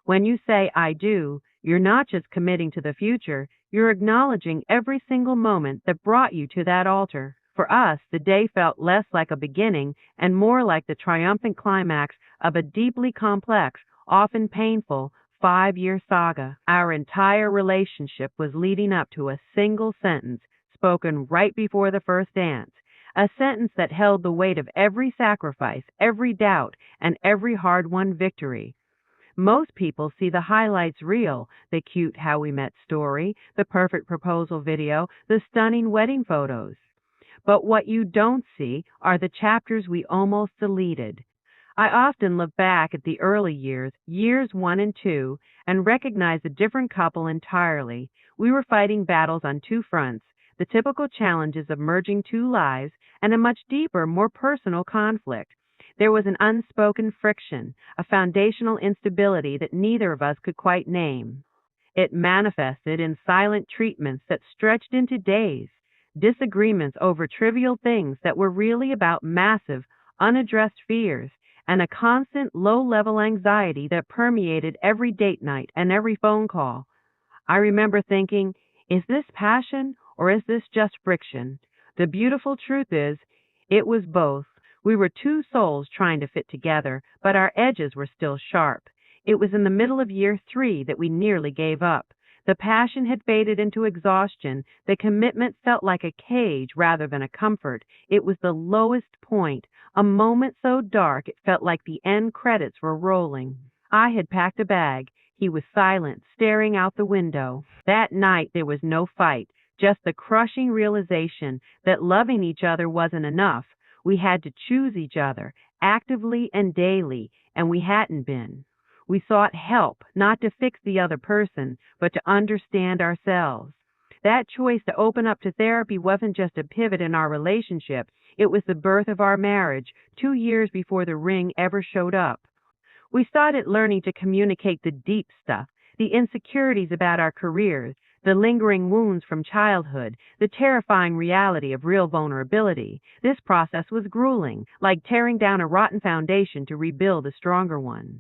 When you say I do, you're not just committing to the future, you're acknowledging every single moment that brought you to that altar. For us, the day felt less like a beginning and more like the triumphant climax of a deeply complex, often painful, 5-year saga. Our entire relationship was leading up to a single sentence spoken right before the first dance, a sentence that held the weight of every sacrifice, every doubt, and every hard-won victory. Most people see the highlights reel, the cute how we met story, the perfect proposal video, the stunning wedding photos. But what you don't see are the chapters we almost deleted. I often look back at the early years, years 1 and 2, and recognize a different couple entirely. We were fighting battles on two fronts, the typical challenges of merging two lives, and a much deeper, more personal conflict. There was an unspoken friction, a foundational instability that neither of us could quite name. It manifested in silent treatments that stretched into days, disagreements over trivial things that were really about massive, unaddressed fears, and a constant low-level anxiety that permeated every date night and every phone call. I remember thinking, is this passion or is this just friction? The beautiful truth is, it was both. We were two souls trying to fit together, but our edges were still sharp. It was in the middle of year 3 that we nearly gave up. The passion had faded into exhaustion. The commitment felt like a cage rather than a comfort. It was the lowest point, a moment so dark it felt like the end credits were rolling. I had packed a bag. He was silent, staring out the window. That night there was no fight, just the crushing realization that loving each other wasn't enough. We had to choose each other, actively and daily, and we hadn't been. We sought help, not to fix the other person, but to understand ourselves. That choice to open up to therapy wasn't just a pivot in our relationship, it was the birth of our marriage, 2 years before the ring ever showed up. We started learning to communicate the deep stuff, the insecurities about our careers, the lingering wounds from childhood, the terrifying reality of real vulnerability. This process was grueling, like tearing down a rotten foundation to rebuild a stronger one.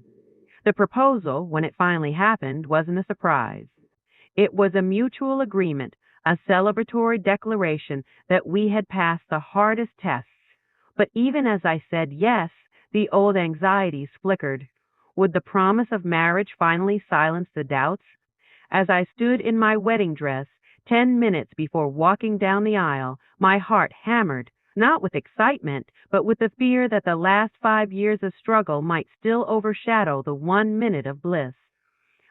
The proposal, when it finally happened, wasn't a surprise. It was a mutual agreement, a celebratory declaration that we had passed the hardest tests. But even as I said yes, the old anxieties flickered. Would the promise of marriage finally silence the doubts? As I stood in my wedding dress, 10 minutes before walking down the aisle, my heart hammered, not with excitement, but with the fear that the last 5 years of struggle might still overshadow the 1 minute of bliss.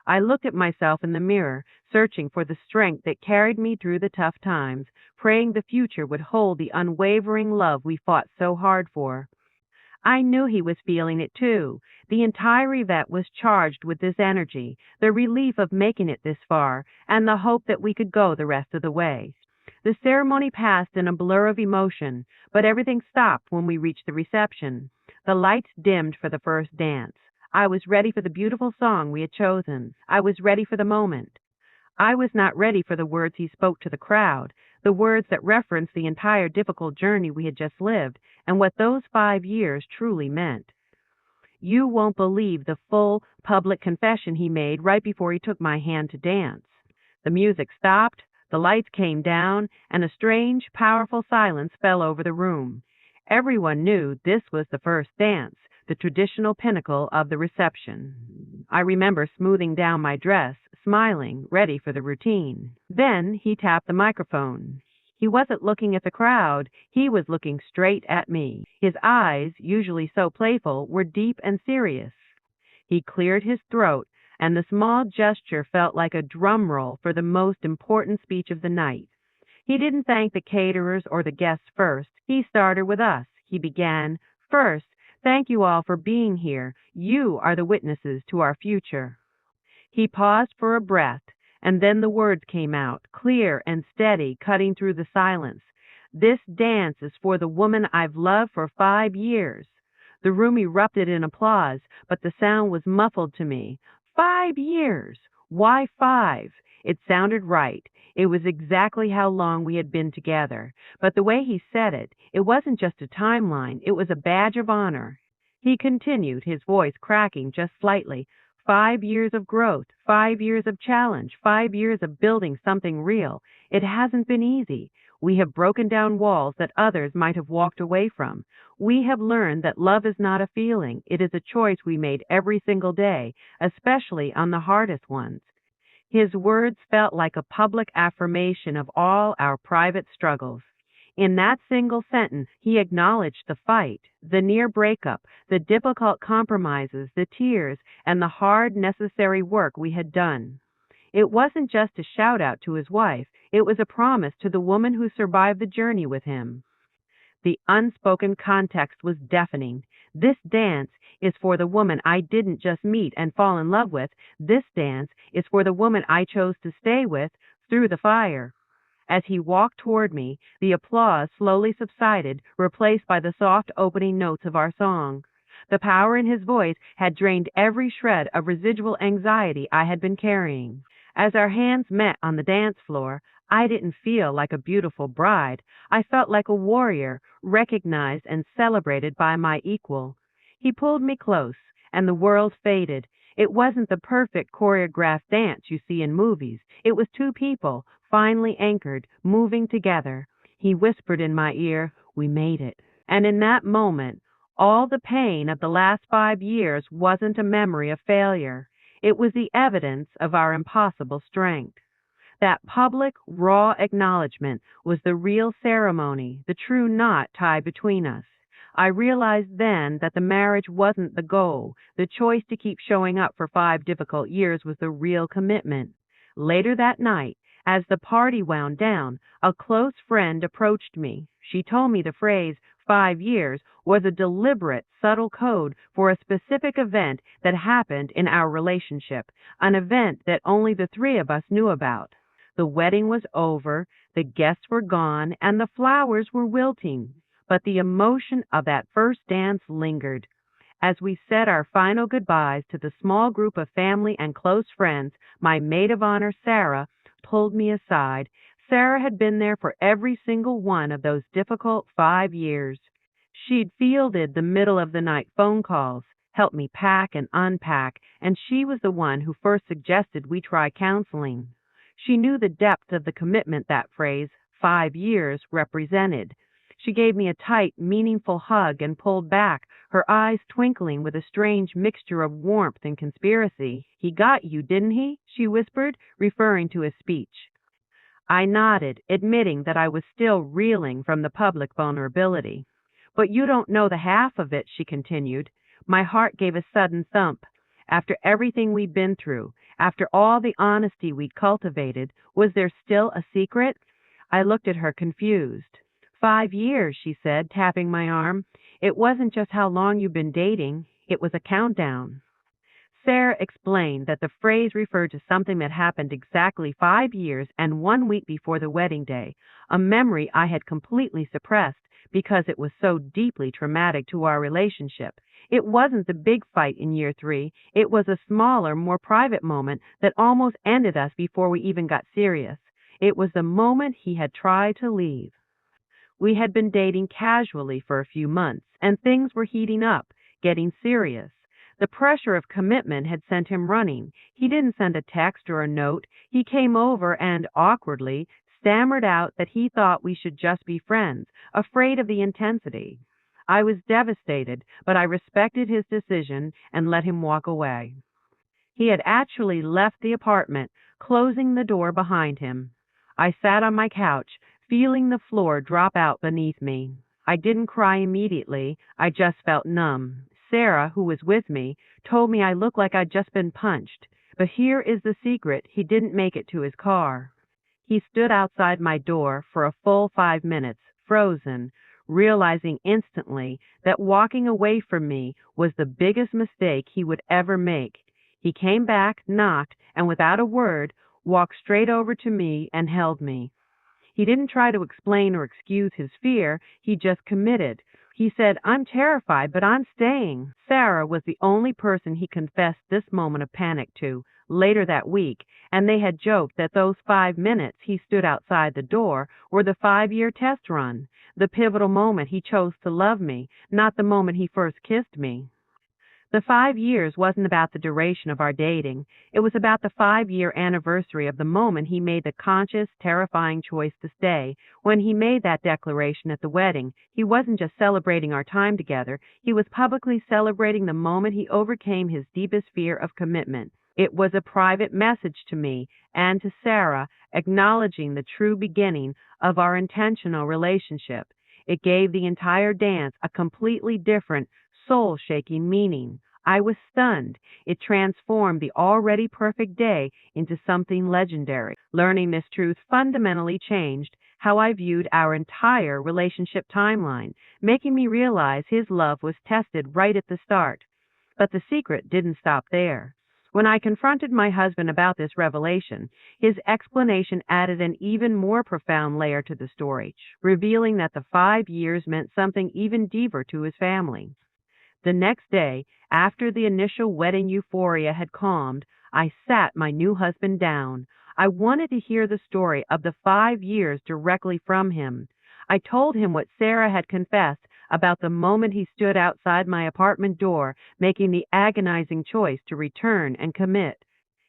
I looked at myself in the mirror, searching for the strength that carried me through the tough times, praying the future would hold the unwavering love we fought so hard for. I knew he was feeling it too. The entire event was charged with this energy, the relief of making it this far, and the hope that we could go the rest of the way. The ceremony passed in a blur of emotion, but everything stopped when we reached the reception. The lights dimmed for the first dance. I was ready for the beautiful song we had chosen. I was ready for the moment. I was not ready for the words he spoke to the crowd, the words that referenced the entire difficult journey we had just lived and what those 5 years truly meant. You won't believe the full public confession he made right before he took my hand to dance. The music stopped, the lights came down, and a strange, powerful silence fell over the room. Everyone knew this was the first dance, the traditional pinnacle of the reception. I remember smoothing down my dress, smiling, ready for the routine. Then he tapped the microphone. He wasn't looking at the crowd. He was looking straight at me. His eyes, usually so playful, were deep and serious. He cleared his throat, and the small gesture felt like a drum roll for the most important speech of the night. He didn't thank the caterers or the guests first. He started with us. He began, "First, thank you all for being here. You are the witnesses to our future." He paused for a breath, and then the words came out, clear and steady, cutting through the silence. "This dance is for the woman I've loved for 5 years." The room erupted in applause, but the sound was muffled to me. 5 years! Why 5? It sounded right. It was exactly how long we had been together. But the way he said it, it wasn't just a timeline, it was a badge of honor. He continued, his voice cracking just slightly. 5 years of growth, 5 years of challenge, 5 years of building something real. It hasn't been easy. We have broken down walls that others might have walked away from. We have learned that love is not a feeling, it is a choice we made every single day, especially on the hardest ones. His words felt like a public affirmation of all our private struggles. In that single sentence, he acknowledged the fight, the near breakup, the difficult compromises, the tears, and the hard, necessary work we had done. It wasn't just a shout out to his wife, it was a promise to the woman who survived the journey with him. The unspoken context was deafening. This dance is for the woman I didn't just meet and fall in love with. This dance is for the woman I chose to stay with through the fire. As he walked toward me, the applause slowly subsided, replaced by the soft opening notes of our song. The power in his voice had drained every shred of residual anxiety I had been carrying. As our hands met on the dance floor, I didn't feel like a beautiful bride. I felt like a warrior, recognized and celebrated by my equal. He pulled me close, and the world faded. It wasn't the perfect choreographed dance you see in movies. It was two people, finally anchored, moving together. He whispered in my ear, "We made it." And in that moment, all the pain of the last 5 years wasn't a memory of failure. It was the evidence of our impossible strength. That public, raw acknowledgment was the real ceremony, the true knot tied between us. I realized then that the marriage wasn't the goal. The choice to keep showing up for 5 difficult years was the real commitment. Later that night, as the party wound down, a close friend approached me. She told me the phrase 5 years was a deliberate, subtle code for a specific event that happened in our relationship, an event that only the three of us knew about. The wedding was over, the guests were gone, and the flowers were wilting. But the emotion of that first dance lingered. As we said our final goodbyes to the small group of family and close friends, my maid of honor, Sarah, pulled me aside. Sarah had been there for every single one of those difficult 5 years. She'd fielded the middle of the night phone calls, helped me pack and unpack, and she was the one who first suggested we try counseling. She knew the depth of the commitment that phrase, 5 years, represented. She gave me a tight, meaningful hug and pulled back, her eyes twinkling with a strange mixture of warmth and conspiracy. "He got you, didn't he?" she whispered, referring to his speech. I nodded, admitting that I was still reeling from the public vulnerability. "But you don't know the half of it," she continued. My heart gave a sudden thump. After everything we'd been through, after all the honesty we'd cultivated, was there still a secret? I looked at her confused. 5 years, she said, tapping my arm. "It wasn't just how long you've been dating, it was a countdown." Sarah explained that the phrase referred to something that happened exactly 5 years and 1 week before the wedding day, a memory I had completely suppressed because it was so deeply traumatic to our relationship. It wasn't the big fight in year 3. It was a smaller, more private moment that almost ended us before we even got serious. It was the moment he had tried to leave. We had been dating casually for a few months, and things were heating up, getting serious. The pressure of commitment had sent him running. He didn't send a text or a note. He came over and, awkwardly, stammered out that he thought we should just be friends, afraid of the intensity. I was devastated, but I respected his decision and let him walk away. He had actually left the apartment, closing the door behind him. I sat on my couch, feeling the floor drop out beneath me. I didn't cry immediately. I just felt numb. Sarah, who was with me, told me I looked like I'd just been punched. But here is the secret: he didn't make it to his car. He stood outside my door for a full 5 minutes, frozen, realizing instantly that walking away from me was the biggest mistake he would ever make. He came back, knocked, and without a word, walked straight over to me and held me. He didn't try to explain or excuse his fear. He just committed. He said, "I'm terrified, but I'm staying." Sarah was the only person he confessed this moment of panic to later that week, and they had joked that those 5 minutes he stood outside the door were the 5-year test run, the pivotal moment he chose to love me, not the moment he first kissed me. The 5 years wasn't about the duration of our dating. It was about the 5 year anniversary of the moment he made the conscious, terrifying choice to stay. When he made that declaration at the wedding, he wasn't just celebrating our time together, he was publicly celebrating the moment he overcame his deepest fear of commitment. It was a private message to me and to Sarah, acknowledging the true beginning of our intentional relationship. It gave the entire dance a completely different, soul shaking meaning. I was stunned. It transformed the already perfect day into something legendary. Learning this truth fundamentally changed how I viewed our entire relationship timeline, making me realize his love was tested right at the start. But the secret didn't stop there. When I confronted my husband about this revelation, his explanation added an even more profound layer to the story, revealing that the 5 years meant something even deeper to his family. The next day, after the initial wedding euphoria had calmed, I sat my new husband down. I wanted to hear the story of the 5 years directly from him. I told him what Sarah had confessed about the moment he stood outside my apartment door, making the agonizing choice to return and commit.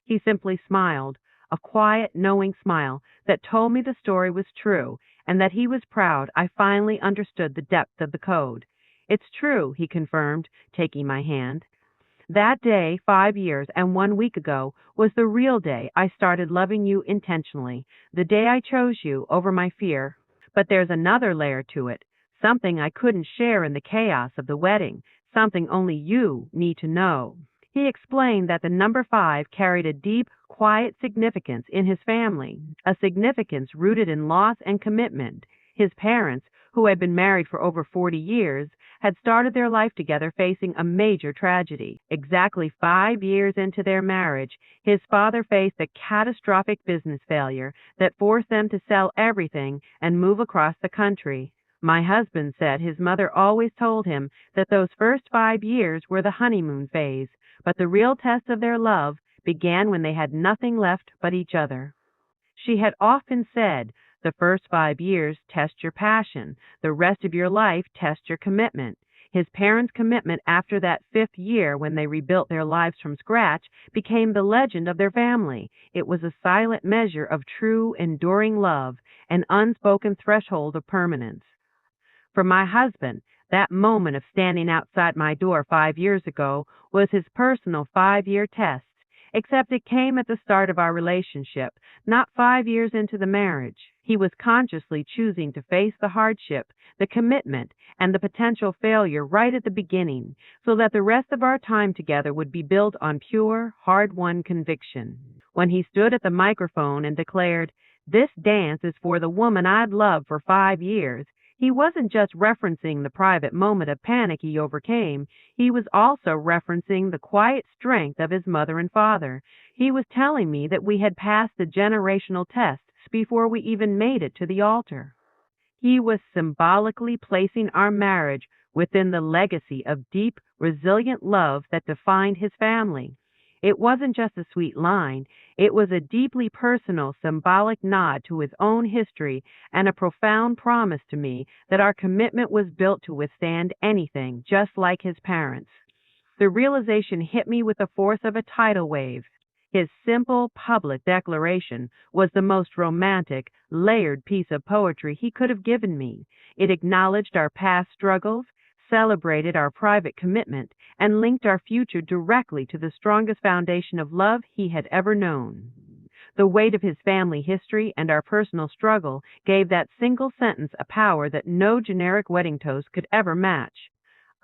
He simply smiled, a quiet, knowing smile that told me the story was true and that he was proud I finally understood the depth of the code. It's true, he confirmed, taking my hand. That day, 5 years and 1 week ago, was the real day I started loving you intentionally, the day I chose you over my fear. But there's another layer to it, something I couldn't share in the chaos of the wedding, something only you need to know. He explained that the number 5 carried a deep, quiet significance in his family, a significance rooted in loss and commitment. His parents, who had been married for over 40 years, had started their life together facing a major tragedy. Exactly 5 years into their marriage, his father faced a catastrophic business failure that forced them to sell everything and move across the country. My husband said his mother always told him that those first 5 years were the honeymoon phase, but the real test of their love began when they had nothing left but each other. She had often said, the first 5 years test your passion, the rest of your life test your commitment. His parents' commitment after that 5th year, when they rebuilt their lives from scratch, became the legend of their family. It was a silent measure of true, enduring love, an unspoken threshold of permanence. For my husband, that moment of standing outside my door 5 years ago was his personal 5 year test, except it came at the start of our relationship, not 5 years into the marriage. He was consciously choosing to face the hardship, the commitment, and the potential failure right at the beginning, so that the rest of our time together would be built on pure, hard-won conviction. When he stood at the microphone and declared, "This dance is for the woman I'd loved for 5 years," he wasn't just referencing the private moment of panic he overcame, he was also referencing the quiet strength of his mother and father. He was telling me that we had passed the generational tests before we even made it to the altar. He was symbolically placing our marriage within the legacy of deep, resilient love that defined his family. It wasn't just a sweet line, it was a deeply personal, symbolic nod to his own history and a profound promise to me that our commitment was built to withstand anything, just like his parents. The realization hit me with the force of a tidal wave. His simple, public declaration was the most romantic, layered piece of poetry he could have given me. It acknowledged our past struggles, celebrated our private commitment, and linked our future directly to the strongest foundation of love he had ever known. The weight of his family history and our personal struggle gave that single sentence a power that no generic wedding toast could ever match.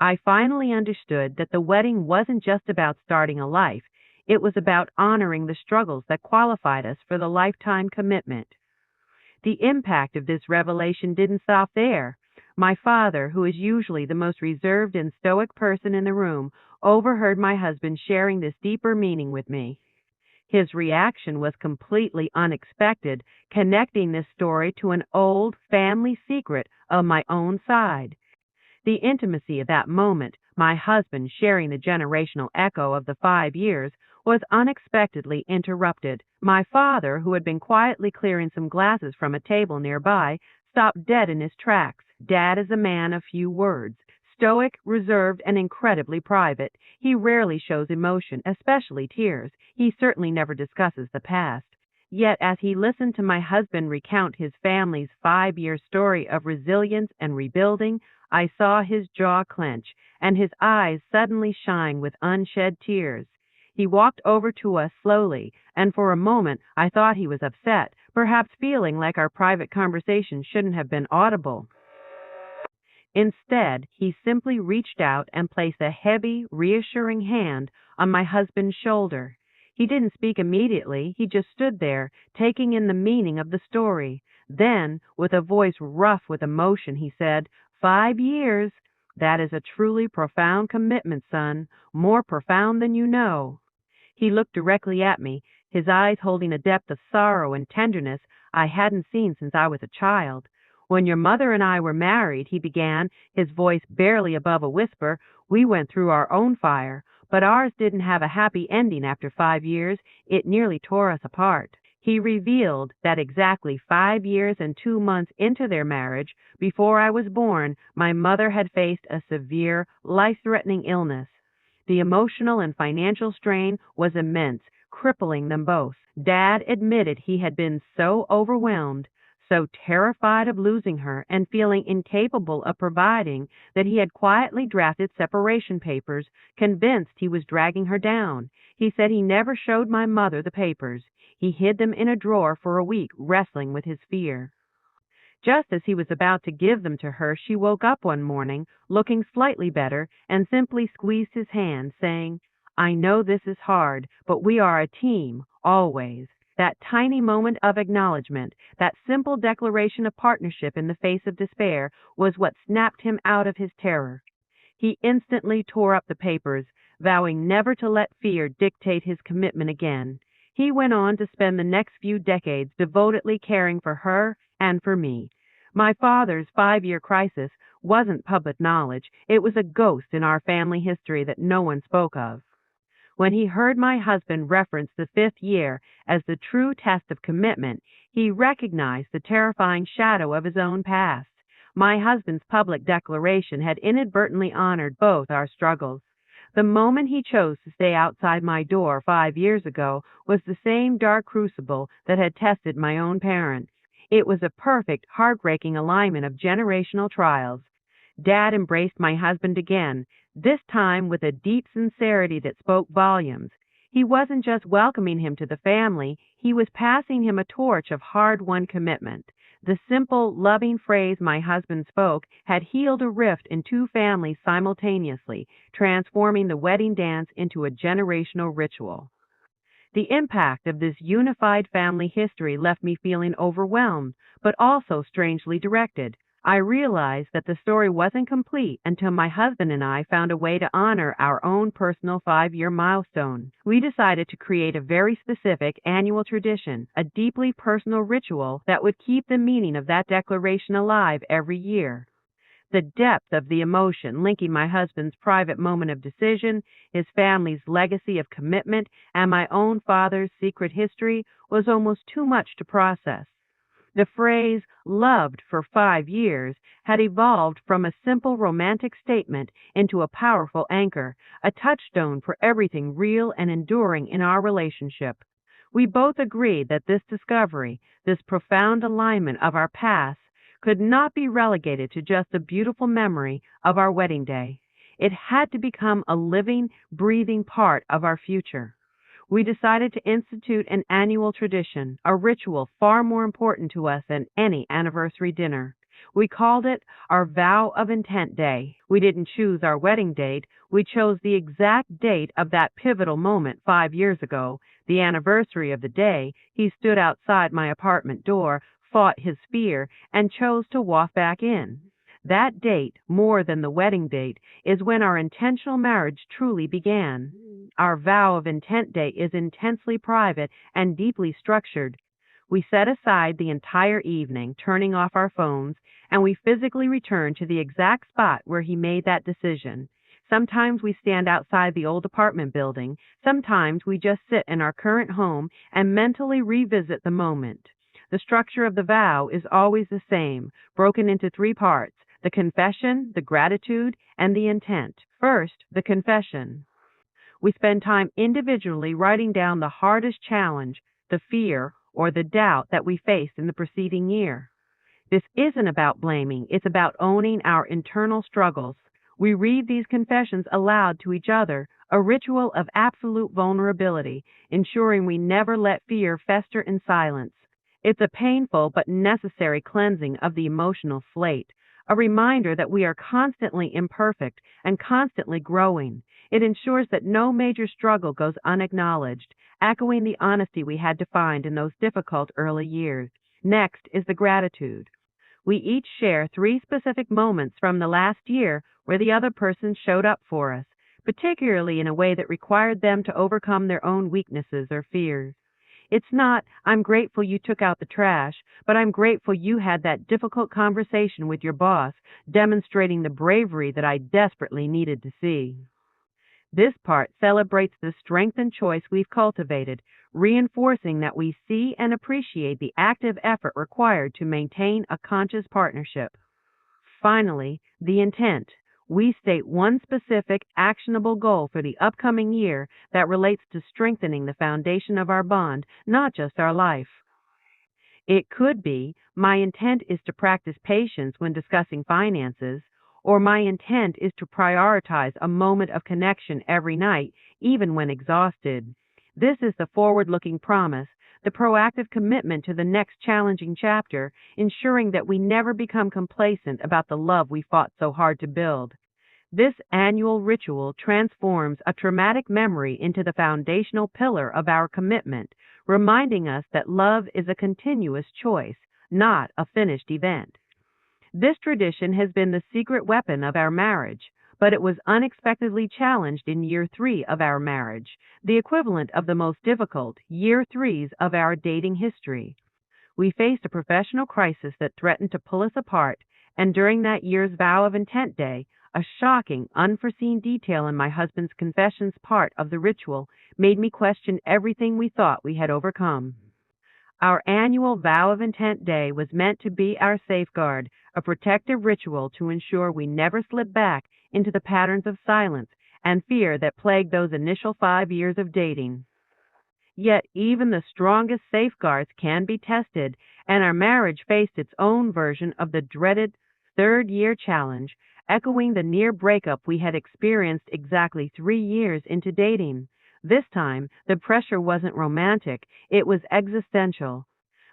I finally understood that the wedding wasn't just about starting a life, it was about honoring the struggles that qualified us for the lifetime commitment. The impact of this revelation didn't stop there. My father, who is usually the most reserved and stoic person in the room, overheard my husband sharing this deeper meaning with me. His reaction was completely unexpected, connecting this story to an old family secret of my own side. The intimacy of that moment, my husband sharing the generational echo of the 5 years, was unexpectedly interrupted. My father, who had been quietly clearing some glasses from a table nearby, stopped dead in his tracks. Dad is a man of few words. Stoic, reserved, and incredibly private. He rarely shows emotion, especially tears. He certainly never discusses the past. Yet, as he listened to my husband recount his family's 5-year story of resilience and rebuilding, I saw his jaw clench and his eyes suddenly shine with unshed tears. He walked over to us slowly, and for a moment I thought he was upset, perhaps feeling like our private conversation shouldn't have been audible. Instead, he simply reached out and placed a heavy, reassuring hand on my husband's shoulder. He didn't speak immediately, he just stood there, taking in the meaning of the story. Then, with a voice rough with emotion, he said, 5 years. That is a truly profound commitment, son, more profound than you know. He looked directly at me, his eyes holding a depth of sorrow and tenderness I hadn't seen since I was a child. When your mother and I were married, he began, his voice barely above a whisper, we went through our own fire, but ours didn't have a happy ending after 5 years. It nearly tore us apart. He revealed that exactly 5 years and 2 months into their marriage, before I was born, my mother had faced a severe, life-threatening illness. The emotional and financial strain was immense, crippling them both. Dad admitted he had been so overwhelmed, so terrified of losing her and feeling incapable of providing that he had quietly drafted separation papers, convinced he was dragging her down. He said he never showed my mother the papers. He hid them in a drawer for a week, wrestling with his fear. Just as he was about to give them to her, she woke up one morning, looking slightly better, and simply squeezed his hand, saying, I know this is hard, but we are a team, always. That tiny moment of acknowledgement, that simple declaration of partnership in the face of despair, was what snapped him out of his terror. He instantly tore up the papers, vowing never to let fear dictate his commitment again. He went on to spend the next few decades devotedly caring for her and for me. My father's 5-year crisis wasn't public knowledge. It was a ghost in our family history that no one spoke of. When he heard my husband reference the 5th year as the true test of commitment, he recognized the terrifying shadow of his own past. My husband's public declaration had inadvertently honored both our struggles. The moment he chose to stay outside my door 5 years ago was the same dark crucible that had tested my own parent. It was a perfect, heartbreaking alignment of generational trials. Dad embraced my husband again, this time with a deep sincerity that spoke volumes. He wasn't just welcoming him to the family, he was passing him a torch of hard-won commitment. The simple, loving phrase my husband spoke had healed a rift in two families simultaneously, transforming the wedding dance into a generational ritual. The impact of this unified family history left me feeling overwhelmed, but also strangely directed. I realized that the story wasn't complete until my husband and I found a way to honor our own personal 5-year milestone. We decided to create a very specific annual tradition, a deeply personal ritual that would keep the meaning of that declaration alive every year. The depth of the emotion linking my husband's private moment of decision, his family's legacy of commitment, and my own father's secret history was almost too much to process. The phrase, loved for 5 years, had evolved from a simple romantic statement into a powerful anchor, a touchstone for everything real and enduring in our relationship. We both agreed that this discovery, this profound alignment of our past, could not be relegated to just the beautiful memory of our wedding day. It had to become a living, breathing part of our future. We decided to institute an annual tradition, a ritual far more important to us than any anniversary dinner. We called it our Vow of Intent Day. We didn't choose our wedding date. We chose the exact date of that pivotal moment 5 years ago, the anniversary of the day he stood outside my apartment door, fought his fear, and chose to walk back in. That date, more than the wedding date, is when our intentional marriage truly began. Our Vow of Intent Day is intensely private and deeply structured. We set aside the entire evening, turning off our phones, and we physically return to the exact spot where he made that decision. Sometimes we stand outside the old apartment building. Sometimes we just sit in our current home and mentally revisit the moment. The structure of the vow is always the same, broken into 3 parts: the confession, the gratitude, and the intent. First, the confession. We spend time individually writing down the hardest challenge, the fear, or the doubt that we faced in the preceding year. This isn't about blaming, it's about owning our internal struggles. We read these confessions aloud to each other, a ritual of absolute vulnerability, ensuring we never let fear fester in silence. It's a painful but necessary cleansing of the emotional slate, a reminder that we are constantly imperfect and constantly growing. It ensures that no major struggle goes unacknowledged, echoing the honesty we had to find in those difficult early years. Next is the gratitude. We each share three specific moments from the last year where the other person showed up for us, particularly in a way that required them to overcome their own weaknesses or fears. It's not, I'm grateful you took out the trash, but I'm grateful you had that difficult conversation with your boss, demonstrating the bravery that I desperately needed to see. This part celebrates the strength and choice we've cultivated, reinforcing that we see and appreciate the active effort required to maintain a conscious partnership. Finally, the intent. We state one specific, actionable goal for the upcoming year that relates to strengthening the foundation of our bond, not just our life. It could be, my intent is to practice patience when discussing finances, or my intent is to prioritize a moment of connection every night, even when exhausted. This is the forward looking promise, the proactive commitment to the next challenging chapter, ensuring that we never become complacent about the love we fought so hard to build. This annual ritual transforms a traumatic memory into the foundational pillar of our commitment, reminding us that love is a continuous choice, not a finished event. This tradition has been the secret weapon of our marriage, but it was unexpectedly challenged in year three of our marriage, the equivalent of the most difficult year threes of our dating history. We faced a professional crisis that threatened to pull us apart, and during that year's vow of intent day, a shocking, unforeseen detail in my husband's confessions part of the ritual made me question everything we thought we had overcome. Our annual vow of intent day was meant to be our safeguard, a protective ritual to ensure we never slip back into the patterns of silence and fear that plagued those initial 5 years of dating. Yet even the strongest safeguards can be tested, and our marriage faced its own version of the dreaded third year challenge, echoing the near breakup we had experienced exactly 3 years into dating. This time, the pressure wasn't romantic, it was existential.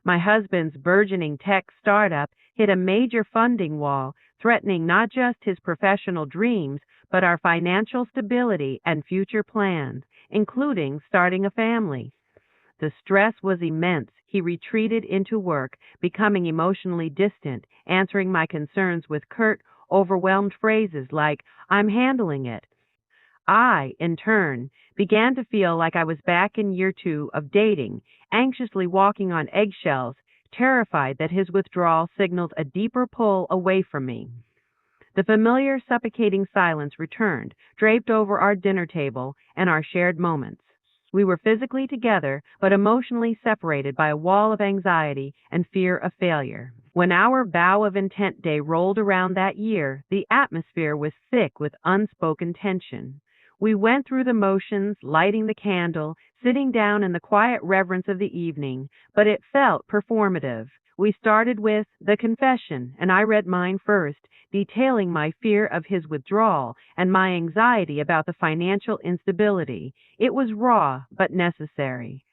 My husband's burgeoning tech startup hit a major funding wall, threatening not just his professional dreams, but our financial stability and future plans, including starting a family. The stress was immense. He retreated into work, becoming emotionally distant, answering my concerns with curt, overwhelmed phrases like, I'm handling it. I, in turn, began to feel like I was back in year two of dating, anxiously walking on eggshells, terrified that his withdrawal signaled a deeper pull away from me. The familiar suffocating silence returned, draped over our dinner table and our shared moments. We were physically together, but emotionally separated by a wall of anxiety and fear of failure. When our vow of intent day rolled around that year, the atmosphere was thick with unspoken tension. We went through the motions, lighting the candle, sitting down in the quiet reverence of the evening, but it felt performative. We started with the confession, and I read mine first, detailing my fear of his withdrawal and my anxiety about the financial instability. It was raw, but necessary.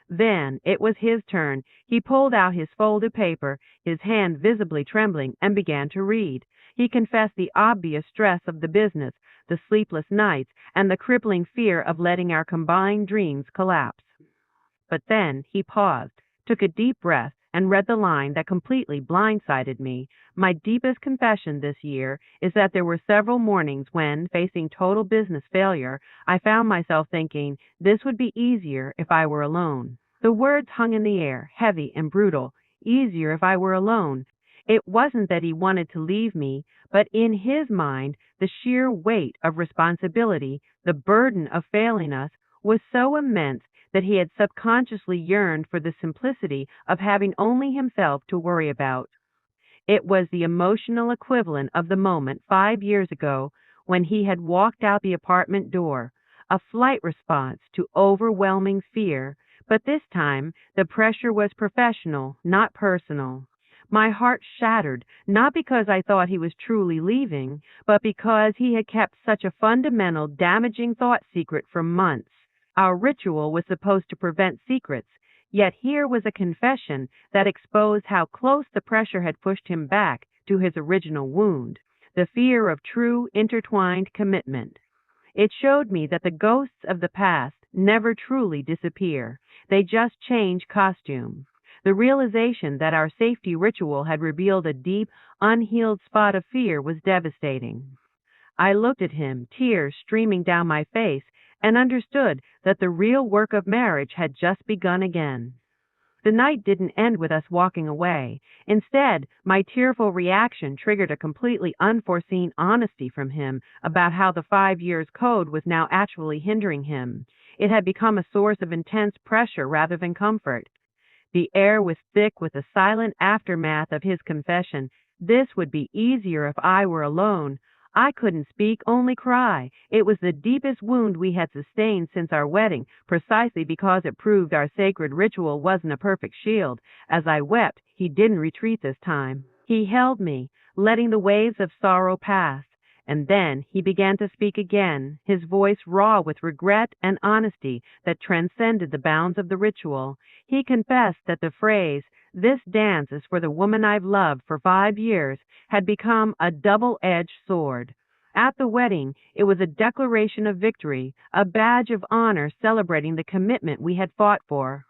Then it was his turn. He pulled out his folded paper, his hand visibly trembling, and began to read. He confessed the obvious stress of the business, the sleepless nights, and the crippling fear of letting our combined dreams collapse. But then he paused, took a deep breath, and read the line that completely blindsided me. My deepest confession this year is that there were several mornings when, facing total business failure, I found myself thinking, this would be easier if I were alone. The words hung in the air, heavy and brutal. Easier if I were alone. It wasn't that he wanted to leave me, but in his mind, the sheer weight of responsibility, the burden of failing us, was so immense that he had subconsciously yearned for the simplicity of having only himself to worry about. It was the emotional equivalent of the moment 5 years ago when he had walked out the apartment door, a flight response to overwhelming fear, but this time the pressure was professional, not personal. My heart shattered, not because I thought he was truly leaving, but because he had kept such a fundamental, damaging thought secret for months. Our ritual was supposed to prevent secrets, yet here was a confession that exposed how close the pressure had pushed him back to his original wound, the fear of true, intertwined commitment. It showed me that the ghosts of the past never truly disappear, they just change costume. The realization that our safety ritual had revealed a deep, unhealed spot of fear was devastating. I looked at him, tears streaming down my face, and understood that the real work of marriage had just begun again. The night didn't end with us walking away. Instead, my tearful reaction triggered a completely unforeseen honesty from him about how the 5 years code was now actually hindering him. It had become a source of intense pressure rather than comfort. The air was thick with the silent aftermath of his confession. This would be easier if I were alone. I couldn't speak, only cry. It was the deepest wound we had sustained since our wedding, precisely because it proved our sacred ritual wasn't a perfect shield. As I wept, he didn't retreat this time. He held me, letting the waves of sorrow pass. And then he began to speak again, his voice raw with regret and honesty that transcended the bounds of the ritual. He confessed that the phrase, "This dance is for the woman I've loved for 5 years," had become a double-edged sword. At the wedding, it was a declaration of victory, a badge of honor celebrating the commitment we had fought for.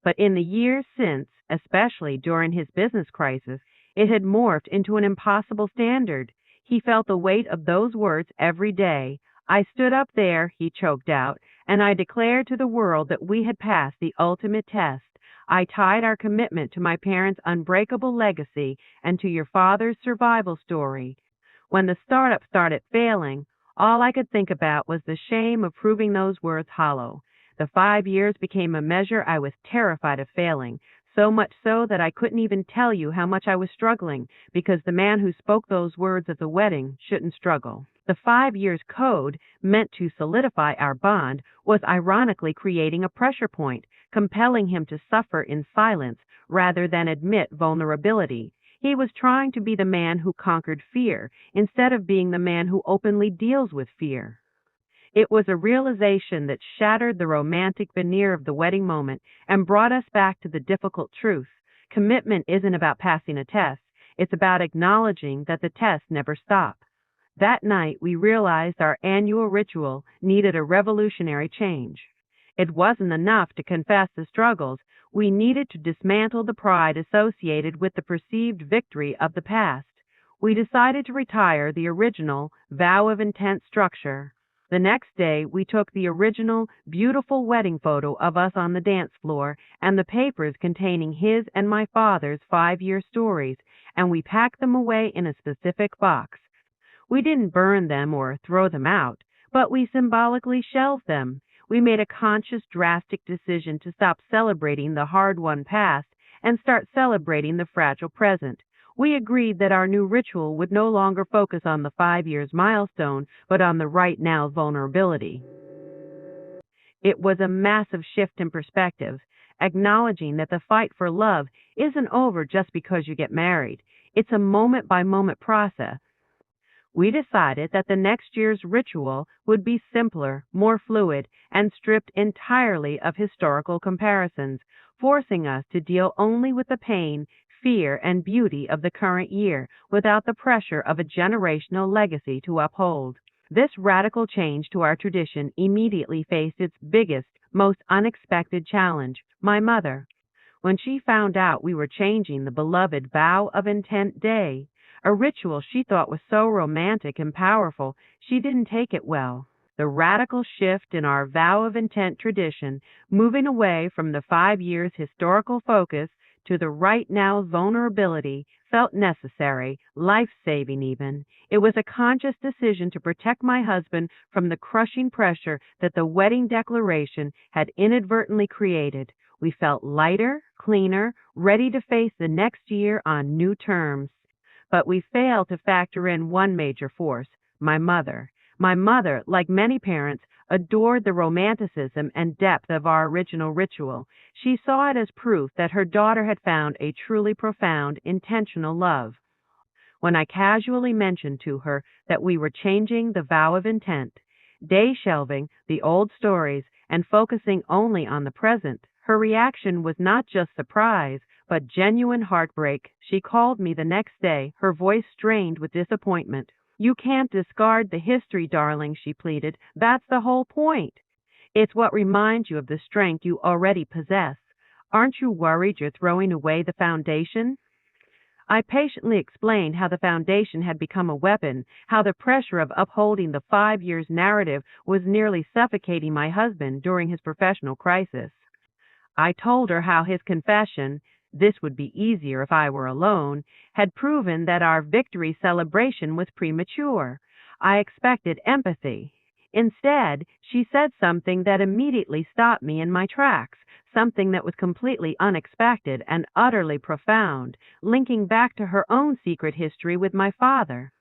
But in the years since, especially during his business crisis, it had morphed into an impossible standard. He felt the weight of those words every day. I stood up there, he choked out, and I declared to the world that we had passed the ultimate test. I tied our commitment to my parents' unbreakable legacy and to your father's survival story. When the startup started failing, all I could think about was the shame of proving those words hollow. The 5 years became a measure I was terrified of failing, so much so that I couldn't even tell you how much I was struggling, because the man who spoke those words at the wedding shouldn't struggle. The 5 years code, meant to solidify our bond, was ironically creating a pressure point, compelling him to suffer in silence rather than admit vulnerability. He was trying to be the man who conquered fear, instead of being the man who openly deals with fear. It was a realization that shattered the romantic veneer of the wedding moment and brought us back to the difficult truth. Commitment isn't about passing a test. It's about acknowledging that the tests never stop. That night, we realized our annual ritual needed a revolutionary change. It wasn't enough to confess the struggles. We needed to dismantle the pride associated with the perceived victory of the past. We decided to retire the original vow of intent structure. The next day, we took the original, beautiful wedding photo of us on the dance floor and the papers containing his and my father's 5-year stories, and we packed them away in a specific box. We didn't burn them or throw them out, but we symbolically shelved them. We made a conscious, drastic decision to stop celebrating the hard-won past and start celebrating the fragile present. We agreed that our new ritual would no longer focus on the 5 years milestone, but on the right now vulnerability. It was a massive shift in perspective, acknowledging that the fight for love isn't over just because you get married. It's a moment-by-moment process. We decided that the next year's ritual would be simpler, more fluid, and stripped entirely of historical comparisons, forcing us to deal only with the pain, fear, and beauty of the current year without the pressure of a generational legacy to uphold. This radical change to our tradition immediately faced its biggest, most unexpected challenge, my mother. When she found out we were changing the beloved Vow of Intent Day, a ritual she thought was so romantic and powerful, she didn't take it well. The radical shift in our Vow of Intent tradition, moving away from the 5 years historical focus to the right now vulnerability, felt necessary, life-saving even. It was a conscious decision to protect my husband from the crushing pressure that the wedding declaration had inadvertently created. We felt lighter, cleaner, ready to face the next year on new terms. But we fail to factor in one major force: my mother. My mother, like many parents, adored the romanticism and depth of our original ritual. She saw it as proof that her daughter had found a truly profound, intentional love. When I casually mentioned to her that we were changing the vow of intent, day shelving the old stories and focusing only on the present, her reaction was not just surprise, but genuine heartbreak. She called me the next day, her voice strained with disappointment. "You can't discard the history, darling," she pleaded. "That's the whole point. It's what reminds you of the strength you already possess. Aren't you worried you're throwing away the foundation?" I patiently explained how the foundation had become a weapon, how the pressure of upholding the 5 years narrative was nearly suffocating my husband during his professional crisis. I told her how his confession, "This would be easier if I were alone," had proven that our victory celebration was premature. I expected empathy. Instead, she said something that immediately stopped me in my tracks, something that was completely unexpected and utterly profound, linking back to her own secret history with my father.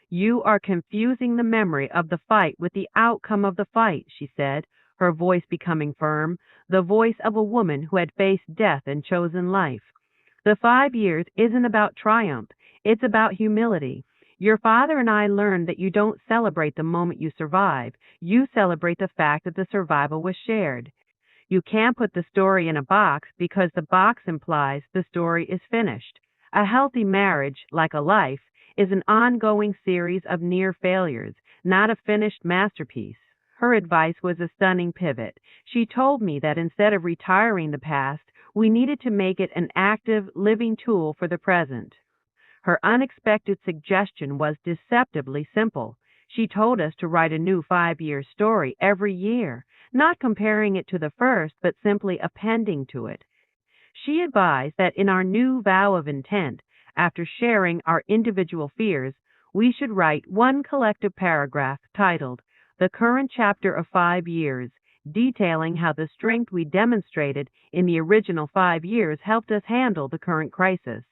"You are confusing the memory of the fight with the outcome of the fight," she said, her voice becoming firm, the voice of a woman who had faced death and chosen life. "The 5 years isn't about triumph, it's about humility. Your father and I learned that you don't celebrate the moment you survive, you celebrate the fact that the survival was shared. You can't put the story in a box because the box implies the story is finished. A healthy marriage, like a life, is an ongoing series of near failures, not a finished masterpiece." Her advice was a stunning pivot. She told me that instead of retiring the past, we needed to make it an active, living tool for the present. Her unexpected suggestion was deceptively simple. She told us to write a new 5-year story every year, not comparing it to the first, but simply appending to it. She advised that in our new vow of intent, after sharing our individual fears, we should write one collective paragraph titled, "The Current Chapter of 5 Years," detailing how the strength we demonstrated in the original 5 years helped us handle the current crisis.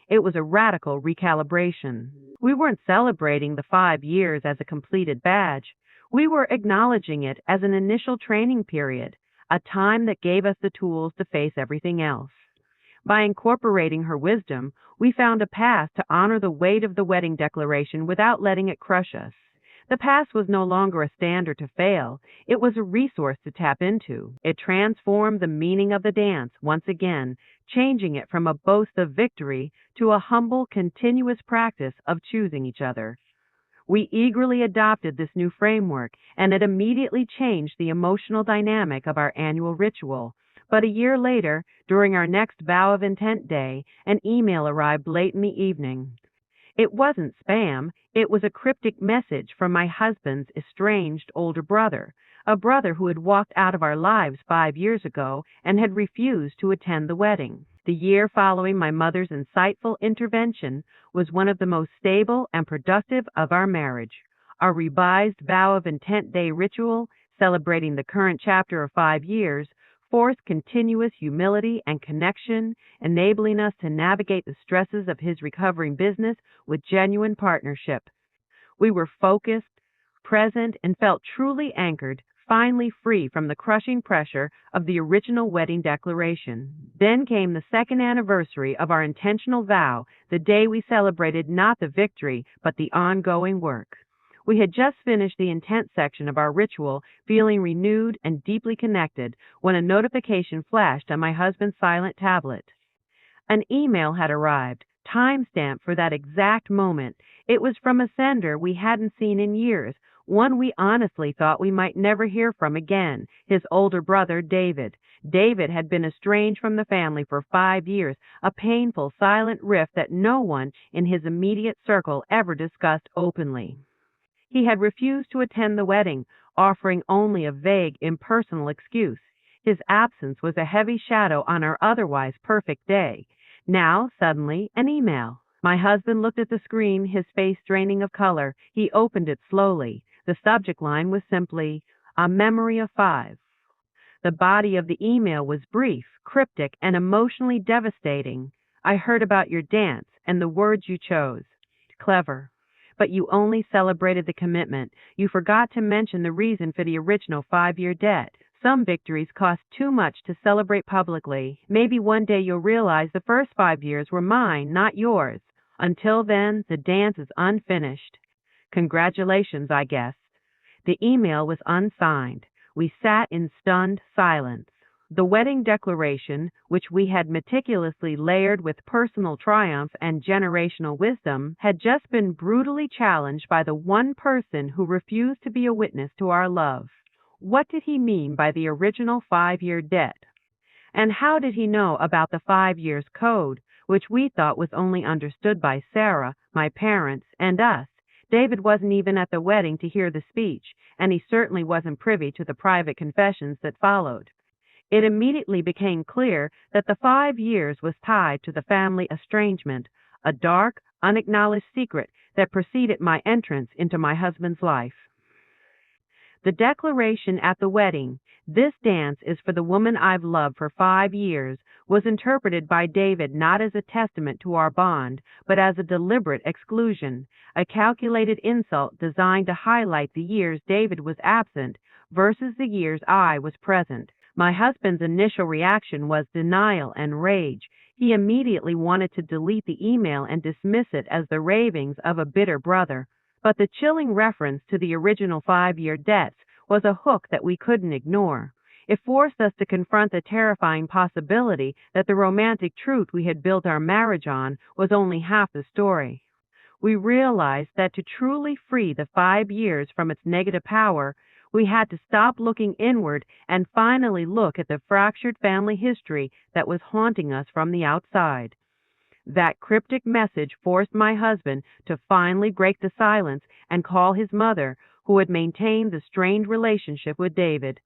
It was a radical recalibration. We weren't celebrating the 5 years as a completed badge. We were acknowledging it as an initial training period, a time that gave us the tools to face everything else. By incorporating her wisdom, we found a path to honor the weight of the wedding declaration without letting it crush us. The past was no longer a standard to fail, it was a resource to tap into. It transformed the meaning of the dance once again, changing it from a boast of victory to a humble, continuous practice of choosing each other. We eagerly adopted this new framework, and it immediately changed the emotional dynamic of our annual ritual. But a year later, during our next Vow of Intent Day, an email arrived late in the evening. It wasn't spam, it was a cryptic message from my husband's estranged older brother, a brother who had walked out of our lives 5 years ago and had refused to attend the wedding. The year following my mother's insightful intervention was one of the most stable and productive of our marriage. Our revised Vow of Intent Day ritual, celebrating the current chapter of 5 years, forced continuous humility and connection, enabling us to navigate the stresses of his recovering business with genuine partnership. We were focused, present, and felt truly anchored, finally free from the crushing pressure of the original wedding declaration. Then came the second anniversary of our intentional vow, the day we celebrated not the victory, but the ongoing work. We had just finished the intent section of our ritual, feeling renewed and deeply connected, when a notification flashed on my husband's silent tablet. An email had arrived, time-stamped for that exact moment. It was from a sender we hadn't seen in years, one we honestly thought we might never hear from again, his older brother, David. David had been estranged from the family for 5 years, a painful, silent rift that no one in his immediate circle ever discussed openly. He had refused to attend the wedding, offering only a vague, impersonal excuse. His absence was a heavy shadow on our otherwise perfect day. Now, suddenly, an email. My husband looked at the screen, his face draining of color. He opened it slowly. The subject line was simply, "A Memory of 5." The body of the email was brief, cryptic, and emotionally devastating. "I heard about your dance. and the words you chose. Clever. But you only celebrated the commitment. You forgot to mention the reason for the original 5-year debt. Some victories cost too much to celebrate publicly. Maybe one day you'll realize the first 5 years were mine, not yours. Until then, the dance is unfinished. Congratulations, I guess. The email was unsigned. We sat in stunned silence. The wedding declaration, which we had meticulously layered with personal triumph and generational wisdom, had just been brutally challenged by the one person who refused to be a witness to our love. What did he mean by the original 5-year debt? And how did he know about the 5 years code, which we thought was only understood by Sarah, my parents, and us? David wasn't even at the wedding to hear the speech, and he certainly wasn't privy to the private confessions that followed. It immediately became clear that the 5 years was tied to the family estrangement, a dark, unacknowledged secret that preceded my entrance into my husband's life. The declaration at the wedding, "This dance is for the woman I've loved for 5 years," was interpreted by David not as a testament to our bond, but as a deliberate exclusion, a calculated insult designed to highlight the years David was absent versus the years I was present. My husband's initial reaction was denial and rage. He immediately wanted to delete the email and dismiss it as the ravings of a bitter brother. But the chilling reference to the original 5-year debts was a hook that we couldn't ignore. It forced us to confront the terrifying possibility that the romantic truth we had built our marriage on was only half the story. We realized that to truly free the 5 years from its negative power, we had to stop looking inward and finally look at the fractured family history that was haunting us from the outside. That cryptic message forced my husband to finally break the silence and call his mother, who had maintained the strained relationship with David.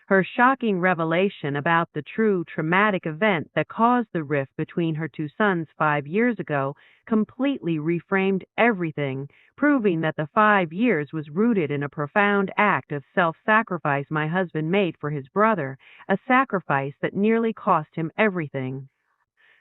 Her shocking revelation about the true traumatic event that caused the rift between her two sons 5 years ago completely reframed everything, proving that the 5 years was rooted in a profound act of self-sacrifice my husband made for his brother, a sacrifice that nearly cost him everything.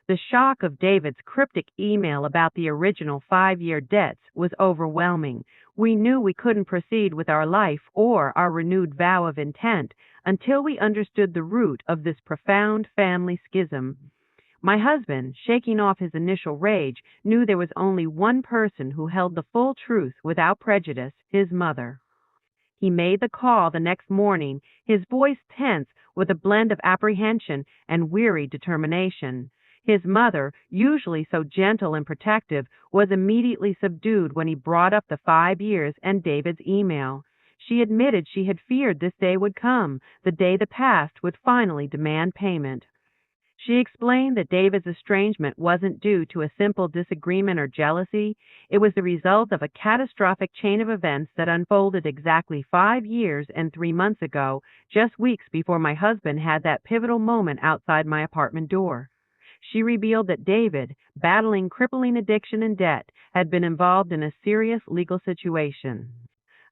The shock of David's cryptic email about the original 5-year debts was overwhelming. We knew we couldn't proceed with our life or our renewed vow of intent until we understood the root of this profound family schism. My husband, shaking off his initial rage, knew there was only one person who held the full truth without prejudice, his mother. He made the call the next morning, his voice tense with a blend of apprehension and weary determination. His mother, usually so gentle and protective, was immediately subdued when he brought up the 5 years and David's email. She admitted she had feared this day would come, the day the past would finally demand payment. She explained that David's estrangement wasn't due to a simple disagreement or jealousy. It was the result of a catastrophic chain of events that unfolded exactly 5 years and 3 months ago, just weeks before my husband had that pivotal moment outside my apartment door. She revealed that David, battling crippling addiction and debt, had been involved in a serious legal situation.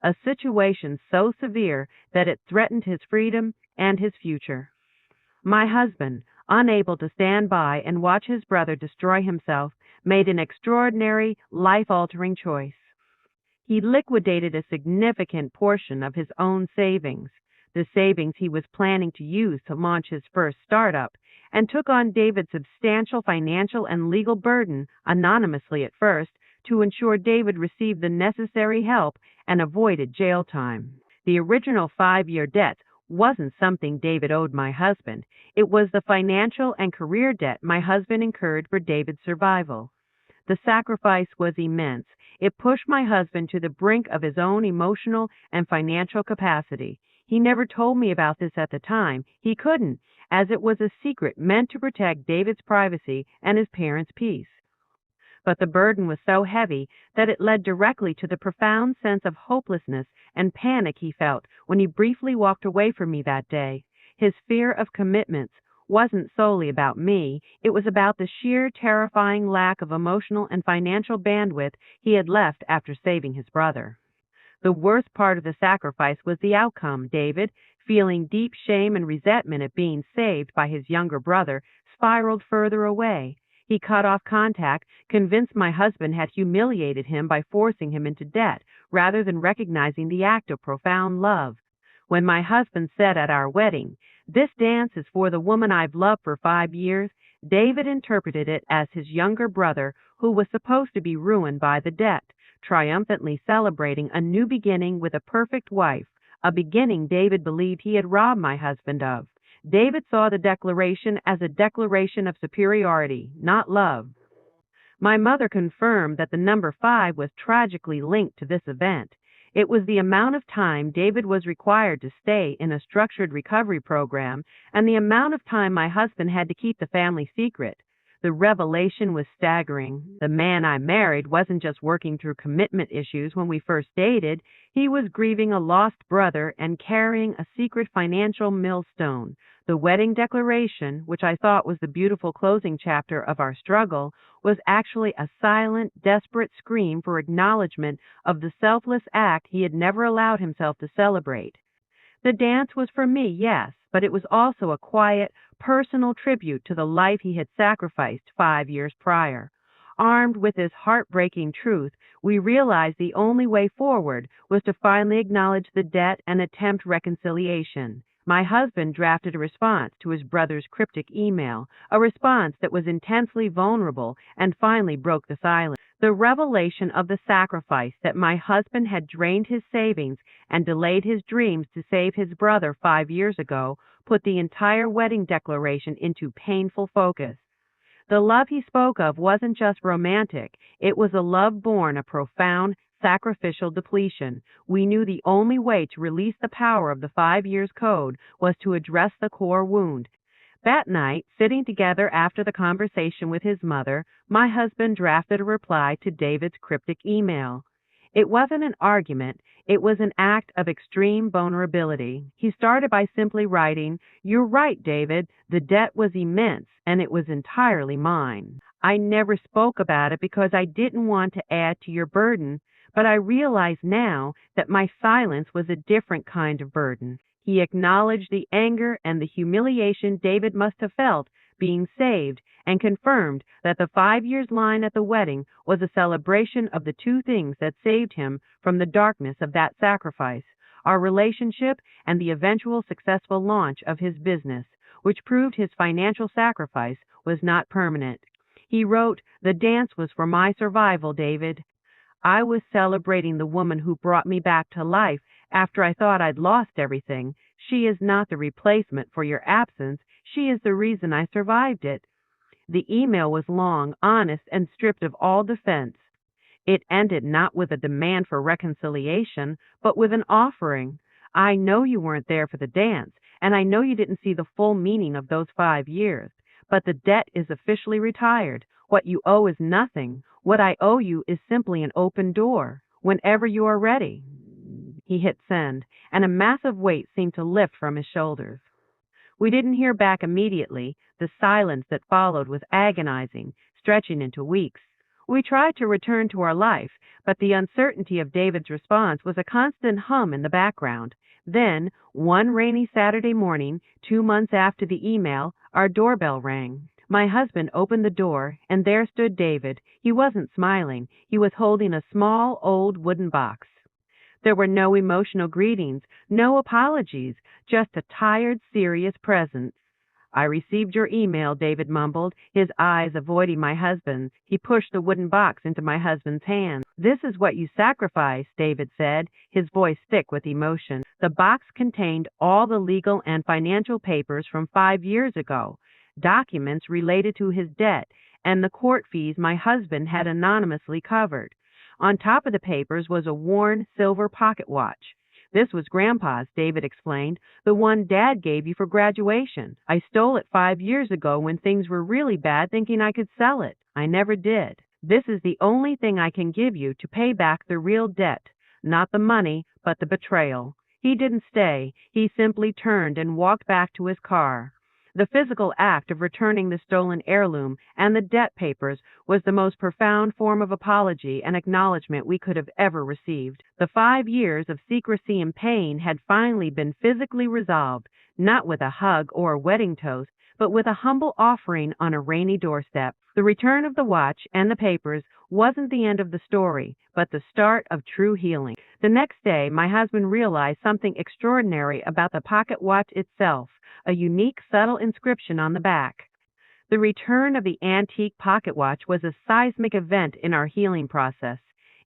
A situation so severe that it threatened his freedom and his future. My husband, unable to stand by and watch his brother destroy himself, made an extraordinary, life-altering choice. He liquidated a significant portion of his own savings, the savings he was planning to use to launch his first startup, and took on David's substantial financial and legal burden, anonymously at first, to ensure David received the necessary help and avoided jail time. The original 5-year debt wasn't something David owed my husband. It was the financial and career debt my husband incurred for David's survival. The sacrifice was immense. It pushed my husband to the brink of his own emotional and financial capacity. He never told me about this at the time. He couldn't, as it was a secret meant to protect David's privacy and his parents' peace. But the burden was so heavy that it led directly to the profound sense of hopelessness and panic he felt when he briefly walked away from me that day. His fear of commitments wasn't solely about me. It was about the sheer terrifying lack of emotional and financial bandwidth he had left after saving his brother. The worst part of the sacrifice was the outcome. David, feeling deep shame and resentment at being saved by his younger brother, spiraled further away. He cut off contact, convinced my husband had humiliated him by forcing him into debt, rather than recognizing the act of profound love. When my husband said at our wedding, "This dance is for the woman I've loved for 5 years," David interpreted it as his younger brother, who was supposed to be ruined by the debt, triumphantly celebrating a new beginning with a perfect wife, a beginning David believed he had robbed my husband of. David saw the declaration as a declaration of superiority, not love. My mother confirmed that the number 5 was tragically linked to this event. It was the amount of time David was required to stay in a structured recovery program and the amount of time my husband had to keep the family secret. The revelation was staggering. The man I married wasn't just working through commitment issues when we first dated. He was grieving a lost brother and carrying a secret financial millstone. The wedding declaration, which I thought was the beautiful closing chapter of our struggle, was actually a silent, desperate scream for acknowledgement of the selfless act he had never allowed himself to celebrate. The dance was for me, yes, but it was also a quiet, personal tribute to the life he had sacrificed 5 years prior. Armed with this heartbreaking truth, we realized the only way forward was to finally acknowledge the debt and attempt reconciliation. My husband drafted a response to his brother's cryptic email, a response that was intensely vulnerable and finally broke the silence. The revelation of the sacrifice that my husband had drained his savings and delayed his dreams to save his brother 5 years ago put the entire wedding declaration into painful focus. The love he spoke of wasn't just romantic, it was a love born of profound, sacrificial depletion. We knew the only way to release the power of the 5 years code was to address the core wound. That night, sitting together after the conversation with his mother, my husband drafted a reply to David's cryptic email. It wasn't an argument, it was an act of extreme vulnerability. He started by simply writing, "You're right, David, the debt was immense, and it was entirely mine. I never spoke about it because I didn't want to add to your burden, but I realize now that my silence was a different kind of burden." He acknowledged the anger and the humiliation David must have felt being saved and confirmed that the 5 years line at the wedding was a celebration of the two things that saved him from the darkness of that sacrifice, our relationship and the eventual successful launch of his business, which proved his financial sacrifice was not permanent. He wrote, "The dance was for my survival, David. I was celebrating the woman who brought me back to life after I thought I'd lost everything. She is not the replacement for your absence. She is the reason I survived it." The email was long, honest, and stripped of all defense. It ended not with a demand for reconciliation, but with an offering. "I know you weren't there for the dance, and I know you didn't see the full meaning of those 5 years, but the debt is officially retired. What you owe is nothing. What I owe you is simply an open door. Whenever you are ready." He hit send, and a massive weight seemed to lift from his shoulders. We didn't hear back immediately. The silence that followed was agonizing, stretching into weeks. We tried to return to our life, but the uncertainty of David's response was a constant hum in the background. Then, one rainy Saturday morning, 2 months after the email, our doorbell rang. My husband opened the door, and there stood David. He wasn't smiling. He was holding a small, old wooden box. There were no emotional greetings, no apologies, just a tired, serious presence. "I received your email," David mumbled, his eyes avoiding my husband's. He pushed the wooden box into my husband's hands. "This is what you sacrificed," David said, his voice thick with emotion. The box contained all the legal and financial papers from 5 years ago, documents related to his debt, and the court fees my husband had anonymously covered. On top of the papers was a worn silver pocket watch. "This was Grandpa's," David explained, "the one Dad gave you for graduation. I stole it 5 years ago when things were really bad, thinking I could sell it. I never did. This is the only thing I can give you to pay back the real debt, not the money, but the betrayal." He didn't stay. He simply turned and walked back to his car. The physical act of returning the stolen heirloom and the debt papers was the most profound form of apology and acknowledgement we could have ever received. The 5 years of secrecy and pain had finally been physically resolved, not with a hug or a wedding toast, but with a humble offering on a rainy doorstep. The return of the watch and the papers wasn't the end of the story, but the start of true healing. The next day, my husband realized something extraordinary about the pocket watch itself, a unique, subtle inscription on the back. The return of the antique pocket watch was a seismic event in our healing process.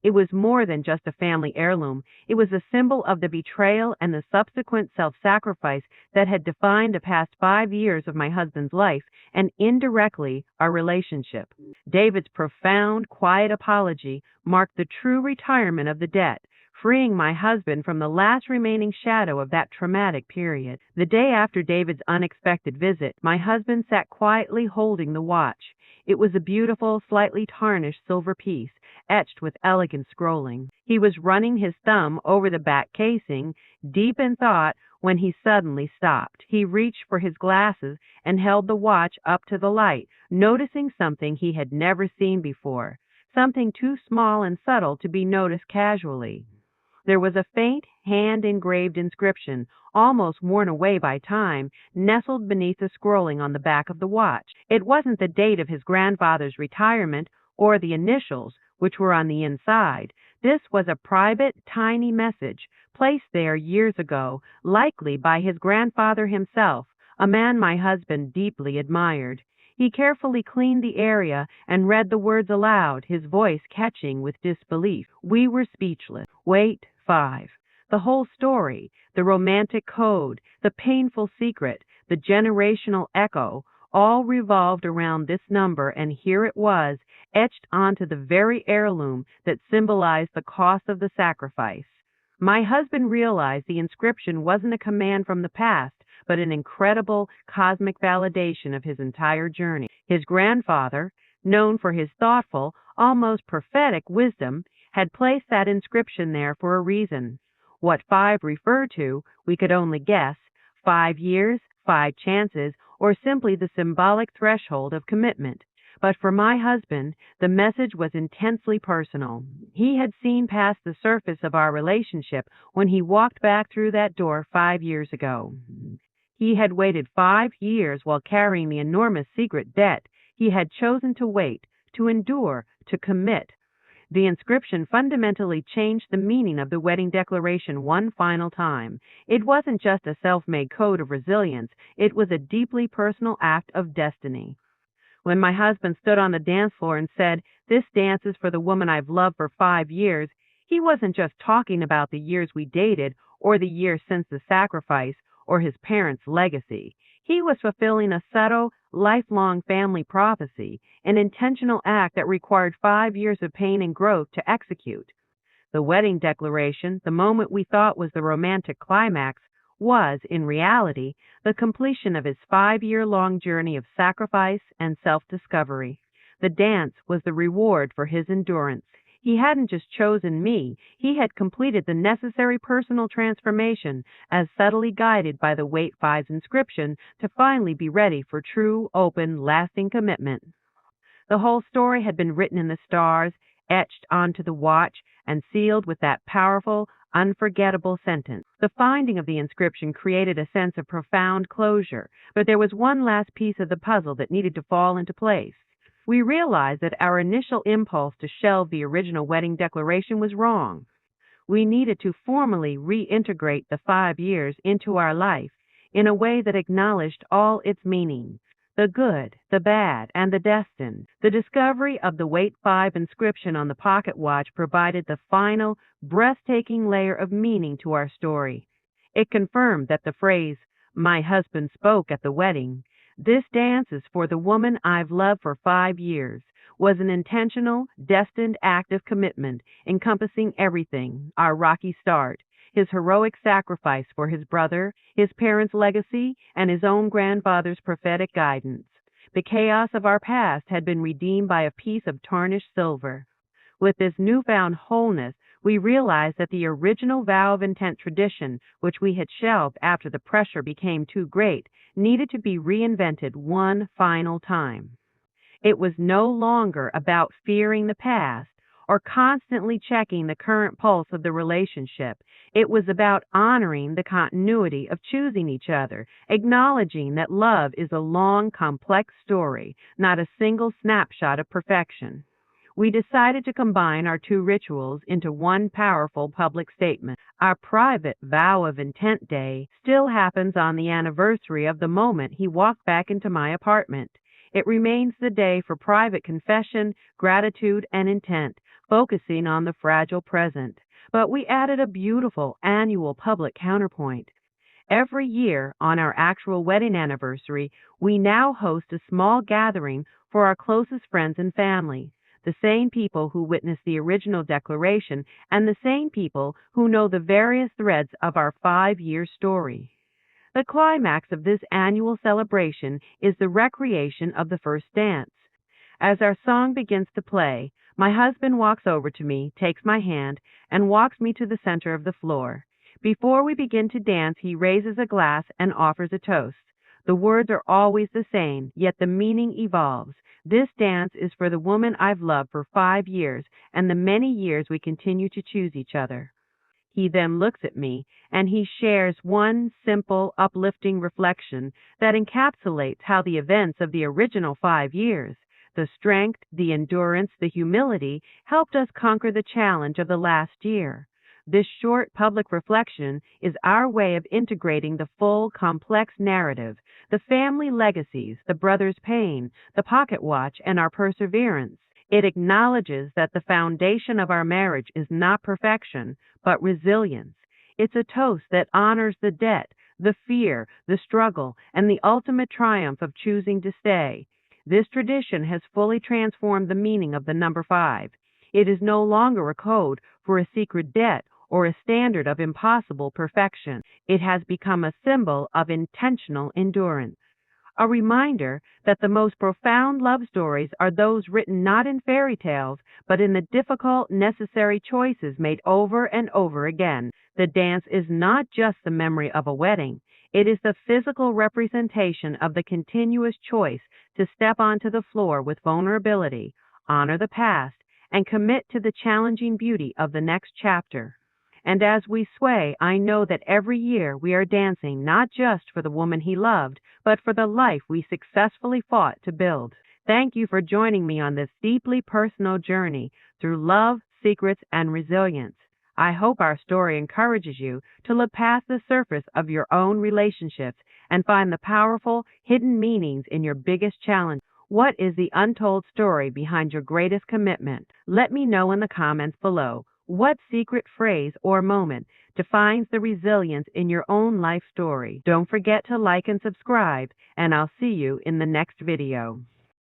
It was more than just a family heirloom. It was a symbol of the betrayal and the subsequent self-sacrifice that had defined the past 5 years of my husband's life and indirectly our relationship. David's profound, quiet apology marked the true retirement of the debt, freeing my husband from the last remaining shadow of that traumatic period. The day after David's unexpected visit, my husband sat quietly holding the watch. It was a beautiful, slightly tarnished silver piece, etched with elegant scrolling. He was running his thumb over the back casing, deep in thought, when he suddenly stopped. He reached for his glasses and held the watch up to the light, noticing something he had never seen before, something too small and subtle to be noticed casually. There was a faint, hand-engraved inscription, almost worn away by time, nestled beneath the scrolling on the back of the watch. It wasn't the date of his grandfather's retirement or the initials, which were on the inside. This was a private, tiny message placed there years ago, likely by his grandfather himself, a man my husband deeply admired. He carefully cleaned the area and read the words aloud, his voice catching with disbelief. We were speechless. Wait, 5. The whole story, the romantic code, the painful secret, the generational echo, all revolved around this number, and here it was, etched onto the very heirloom that symbolized the cost of the sacrifice. My husband realized the inscription wasn't a command from the past, but an incredible cosmic validation of his entire journey. His grandfather, known for his thoughtful, almost prophetic wisdom, had placed that inscription there for a reason. What 5 referred to, we could only guess: 5 years, 5 chances, or simply the symbolic threshold of commitment. But for my husband, the message was intensely personal. He had seen past the surface of our relationship when he walked back through that door 5 years ago. He had waited 5 years while carrying the enormous secret debt. He had chosen to wait, to endure, to commit. The inscription fundamentally changed the meaning of the wedding declaration one final time. It wasn't just a self-made code of resilience. It was a deeply personal act of destiny. When my husband stood on the dance floor and said, "This dance is for the woman I've loved for 5 years," he wasn't just talking about the years we dated or the years since the sacrifice or his parents' legacy. He was fulfilling a subtle, lifelong family prophecy, an intentional act that required 5 years of pain and growth to execute. The wedding declaration, the moment we thought was the romantic climax, was, in reality, the completion of his 5-year-long journey of sacrifice and self-discovery. The dance was the reward for his endurance. He hadn't just chosen me, he had completed the necessary personal transformation, as subtly guided by the Wait 5's inscription, to finally be ready for true, open, lasting commitment. The whole story had been written in the stars, etched onto the watch, and sealed with that powerful, unforgettable sentence. The finding of the inscription created a sense of profound closure, but there was one last piece of the puzzle that needed to fall into place. We realized that our initial impulse to shelve the original wedding declaration was wrong. We needed to formally reintegrate the 5 years into our life in a way that acknowledged all its meaning: the good, the bad, and the destined. The discovery of the Wait 5 inscription on the pocket watch provided the final, breathtaking layer of meaning to our story. It confirmed that the phrase, "My husband spoke at the wedding, this dance is for the woman I've loved for 5 years," was an intentional, destined act of commitment, encompassing everything: our rocky start, his heroic sacrifice for his brother, his parents' legacy, and his own grandfather's prophetic guidance. The chaos of our past had been redeemed by a piece of tarnished silver. With this newfound wholeness, we realized that the original vow of intent tradition, which we had shelved after the pressure became too great, needed to be reinvented one final time. It was no longer about fearing the past or constantly checking the current pulse of the relationship. It was about honoring the continuity of choosing each other, acknowledging that love is a long, complex story, not a single snapshot of perfection. We decided to combine our two rituals into one powerful public statement. Our private vow of intent day still happens on the anniversary of the moment he walked back into my apartment. It remains the day for private confession, gratitude, and intent, focusing on the fragile present. But we added a beautiful annual public counterpoint. Every year, on our actual wedding anniversary, we now host a small gathering for our closest friends and family, the same people who witnessed the original declaration and the same people who know the various threads of our 5-year story. The climax of this annual celebration is the recreation of the first dance. As our song begins to play, my husband walks over to me, takes my hand, and walks me to the center of the floor. Before we begin to dance, he raises a glass and offers a toast. The words are always the same, yet the meaning evolves. This dance is for the woman I've loved for 5 years and the many years we continue to choose each other. He then looks at me and he shares one simple, uplifting reflection that encapsulates how the events of the original 5 years, the strength, the endurance, the humility, helped us conquer the challenge of the last year. This short public reflection is our way of integrating the full, complex narrative, the family legacies, the brother's pain, the pocket watch, and our perseverance. It acknowledges that the foundation of our marriage is not perfection, but resilience. It's a toast that honors the debt, the fear, the struggle, and the ultimate triumph of choosing to stay. This tradition has fully transformed the meaning of the number 5. It is no longer a code for a secret debt or a standard of impossible perfection. It has become a symbol of intentional endurance. A reminder that the most profound love stories are those written not in fairy tales, but in the difficult, necessary choices made over and over again. The dance is not just the memory of a wedding. It is the physical representation of the continuous choice to step onto the floor with vulnerability, honor the past, and commit to the challenging beauty of the next chapter. And as we sway, I know that every year we are dancing not just for the woman he loved, but for the life we successfully fought to build. Thank you for joining me on this deeply personal journey through love, secrets, and resilience. I hope our story encourages you to look past the surface of your own relationships and find the powerful, hidden meanings in your biggest challenge. What is the untold story behind your greatest commitment? Let me know in the comments below. What secret phrase or moment defines the resilience in your own life story? Don't forget to like and subscribe, and I'll see you in the next video.